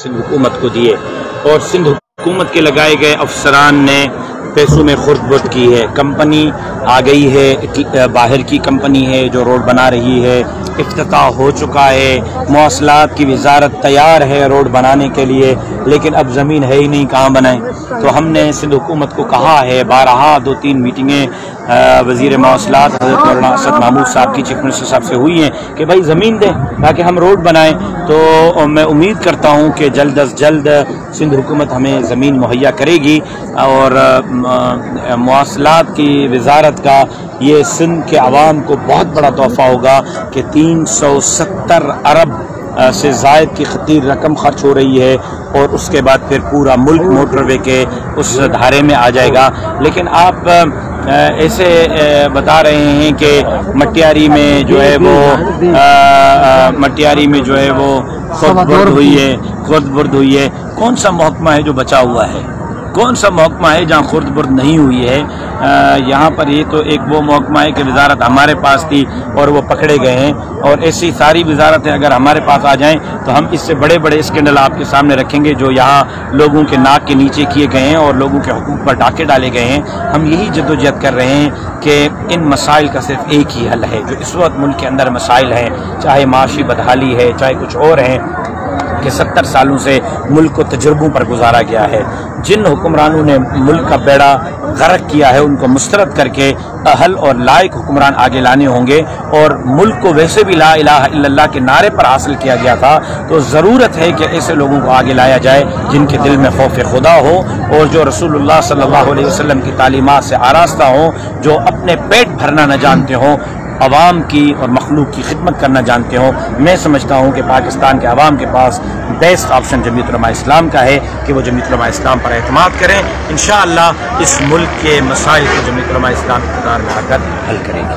सिंध हुकूमत को दिए और सिंध हुकूमत के लगाए गए अफसरान ने पैसों में खुर्द-बुर्द की है। कंपनी आ गई है, बाहर की कंपनी है जो रोड बना रही है, इफ्तिताह हो चुका है, मौसलात की वजारत तैयार है रोड बनाने के लिए, लेकिन अब ज़मीन है ही नहीं, कहाँ बनाएं। तो हमने सिंध हुकूमत को कहा है, बारहा 2-3 मीटिंगें वज़ीर मौसलात हज़रत मौलाना असद महमूद साहब की चीफ मिनिस्टर साहब से हुई हैं कि भाई ज़मीन दें ताकि हम रोड बनाएं। तो मैं उम्मीद करता हूं कि जल्द अज जल्द सिंध हुकूमत हमें ज़मीन मुहैया करेगी और मौसलात की वजारत का ये सिंध के अवाम को बहुत बड़ा तोहफ़ा होगा कि 370 अरब से ज़ायद की खतीर रकम खर्च हो रही है और उसके बाद फिर पूरा मुल्क मोटरवे के उस धारे में आ जाएगा। लेकिन आप ऐसे बता रहे हैं कि मटियारी में जो है वो खुर्द-बुर्द हुई है। कौन सा महकमा है जो बचा हुआ है? कौन सा महकमा है जहाँ खुर्द-बुर्द नहीं हुई है? यहाँ पर ये तो एक वो महकमा है कि वजारत हमारे पास थी और वो पकड़े गए हैं, और ऐसी सारी वजारतें अगर हमारे पास आ जाएं तो हम इससे बड़े बड़े स्कैंडल आपके सामने रखेंगे जो यहाँ लोगों के नाक के नीचे किए गए हैं और लोगों के हुकूक पर डाके डाले गए हैं। हम यही जद्दोजहद कर रहे हैं कि इन मसाइल का सिर्फ एक ही हल है। जो इस वक्त मुल्क के अंदर मसाइल हैं, चाहे माशी बदहाली है, चाहे कुछ और हैं, कि 70 सालों से मुल्क को तजुर्बों पर गुजारा गया है। जिन हुक्मरानों ने मुल्क का बेड़ा गर्क किया है उनको मुस्तरद करके अहल और लायक हुक्मरान आगे लाने होंगे। और मुल्क को वैसे भी ला इलाहा इल्लल्लाह के नारे पर हासिल किया गया था, तो ज़रूरत है कि ऐसे लोगों को आगे लाया जाए जिनके दिल में खौफ खुदा हो और जो रसूलुल्लाह सल्लल्लाहु अलैहि वसल्लम की तालीमात से आरास्ता हो, जो अपने पेट भरना न जानते हों, अवाम की और मखलूक की खिदमत करना जानते हो। मैं समझता हूँ कि पाकिस्तान के अवाम के पास बेस्ट ऑप्शन जमीयत उलमा इस्लाम का है कि वो जमीयत उलमा इस्लाम पर एतमाद करें। इंशाअल्लाह इस मुल्क के मसाइल को जमीयत उलमा इस्लाम इक़्तिदार में आकर हल करेगी।